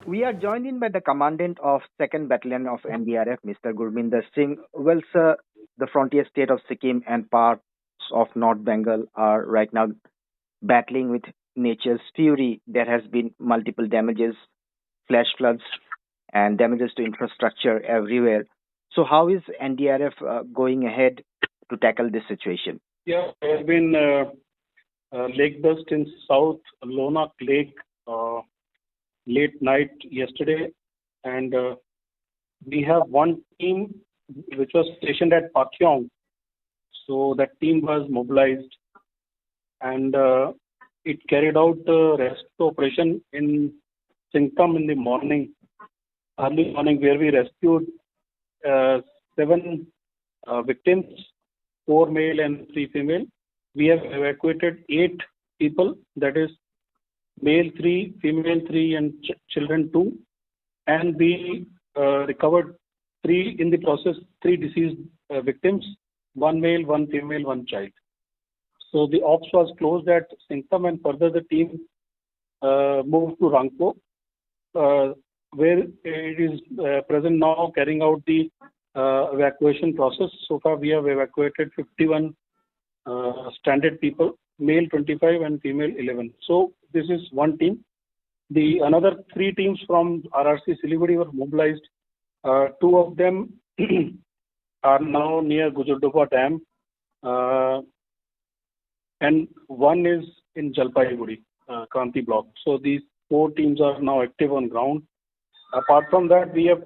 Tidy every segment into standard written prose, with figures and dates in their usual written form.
We are joined in by the Commandant of 2nd Battalion of NDRF, Mr. Gurbinder Singh. Well, sir, the frontier state of Sikkim and parts of North Bengal are right now battling with nature's fury. There has been multiple damages, flash floods, and damages to infrastructure everywhere. So, how is NDRF going ahead to tackle this situation? Yeah, there have been lake burst in South Lonak Lake late night yesterday, and we have one team which was stationed at 𝗡𝗏𝗥𝗙. So that team was mobilized, and it carried out the rescue operation in 𝗡𝗏𝗥𝗙 in the morning, early morning, where we rescued 7 victims, 4 male and 3 female. We have evacuated 8 people, that is male 3, female 3, and children 2. And we recovered 3 in the process, 3 deceased victims, 1 male, 1 female, 1 child. So the ops was closed at 𝗡𝗏𝗥𝗙, and further the team moved to 𝗡𝗏𝗥𝗏, where it is present now carrying out the evacuation process. So far we have evacuated 51 stranded people, male 25 and female 11. So this is one team. The another 3 teams from RRC Siliguri were mobilized. 2 of them are now near 𝗀𝗽𝗲𝗸𝗀𝗀 Dam, and 1 is in Jalpaiguri, Kranti block. So these 4 teams are now active on ground. Apart from that, we have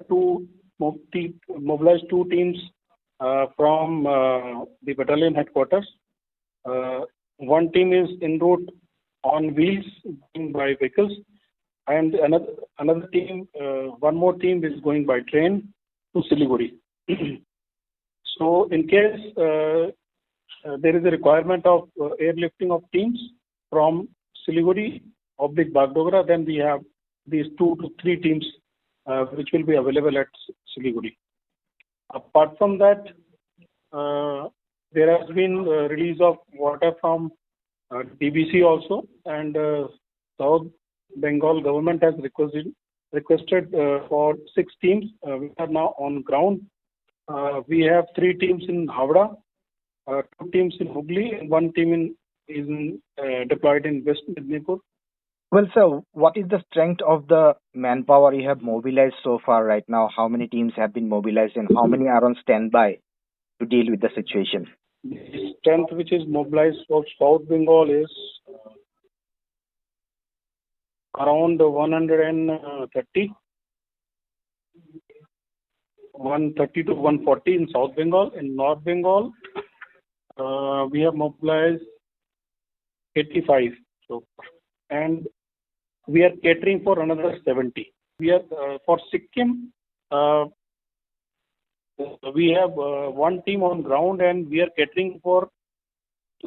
mobilized 2 teams from the battalion headquarters. One team is en route on wheels by vehicles, and another team, one more team is going by train to Siliguri. So in case there is a requirement of airlifting of teams from Siliguri / Bagdogra, then we have these 2 to 3 teams which will be available at Siliguri. Apart from that, there has been release of water from DBC also, and South Bengal government has requested for 6 teams which are now on ground. We have 3 teams in Havda, 2 teams in Hooghly, and 1 team is deployed in West Midnapur. Well, sir, what is the strength of the manpower you have mobilized so far right now? How many teams have been mobilized, and how many are on standby to deal with the situation? The strength which is mobilized for South Bengal is around 130 to 140 in South Bengal. In North Bengal, we have mobilized 85. So, and we are catering for another 70. We are for Sikkim. We have 1 team on ground, and we are catering for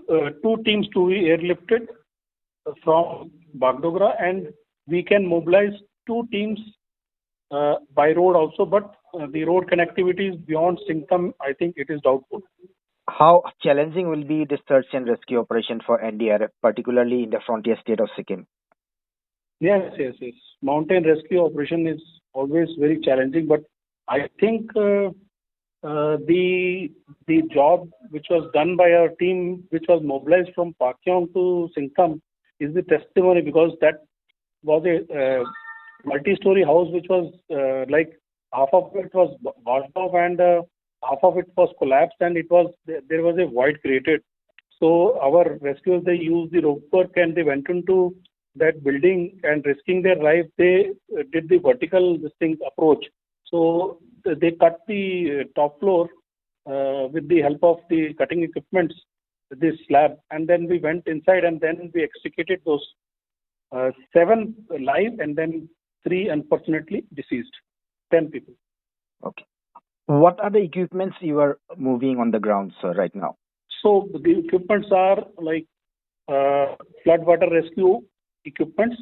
2 teams to be airlifted from Bagdogra, and we can mobilize 2 teams by road also, but the road connectivity is beyond 𝗡𝗏𝗥𝗙. I think it is doubtful. How challenging will be the search and rescue operation for NDRF, particularly in the frontier state of Sikkim? Yes. Mountain rescue operation is always very challenging, but I think the job which was done by our team, which was mobilized from 𝗡𝗏𝗥𝗙 to 𝗡𝗏𝗥𝗏, is the testimony, because that was a multi-story house which was like half of it was washed off and half of it was collapsed, and there was a void created. So our rescuers, they used the rope work, and they went into that building, and risking their life, they did the vertical approach. So they cut the top floor with the help of the cutting equipments, this slab, and then we went inside, and then we extricated those 7 live, and then 3 unfortunately deceased, 10 people. Okay. What are the equipments you are moving on the ground, sir, right now? So the equipments are like flood water rescue equipments.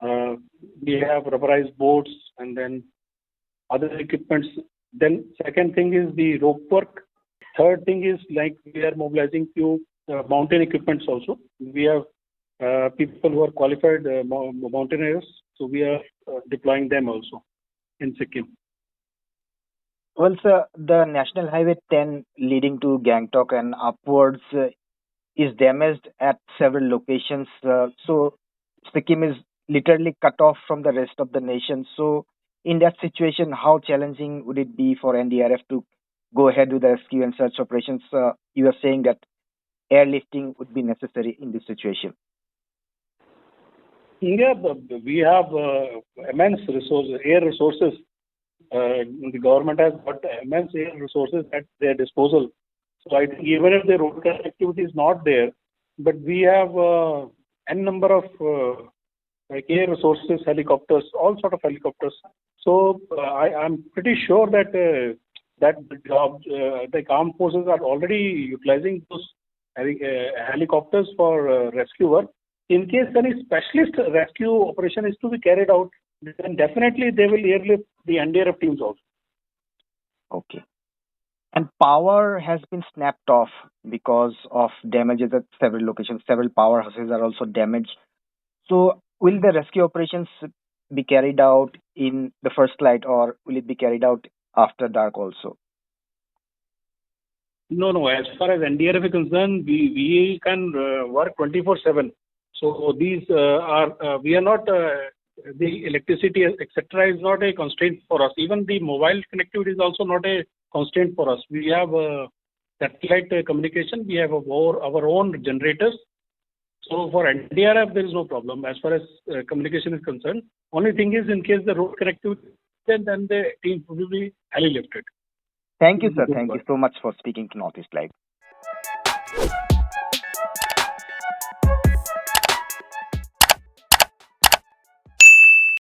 We have rubberized boats, and then other equipments. Then second thing is the rope work. Third thing is, like, we are mobilizing few mountain equipments also. We have people who are qualified mountaineers. So we are deploying them also in Sikkim. Well, sir, the National Highway 10 leading to Gangtok and upwards is damaged at several locations. So Sikkim is literally cut off from the rest of the nation. So in that situation, how challenging would it be for NDRF to go ahead with the rescue and search operations? You are saying that airlifting would be necessary in this situation. Yeah, we have immense air resources. The government has got immense air resources at their disposal. So I think even if the road connectivity is not there, but we have n number of like air resources, helicopters, all sort of helicopters. So I'm pretty sure that the armed forces are already utilizing those helicopters for rescue work. In case any specialist rescue operation is to be carried out, then definitely they will airlift the NDRF teams also. Okay. And power has been snapped off because of damages at several locations. Several powerhouses are also damaged. So will the rescue operations be carried out in the first light, or will it be carried out after dark also? No. As far as NDRF is concerned, we can work 24/7. So these we are not, the electricity, etc. is not a constraint for us. Even the mobile connectivity is also not a constraint for us. We have satellite communication. We have our own generators. So for NDRF, there is no problem as far as communication is concerned. Only thing is, in case the road connectivity, then the team will be highly lifted. Thank you, sir. Thank you so much for speaking to Northeast Live.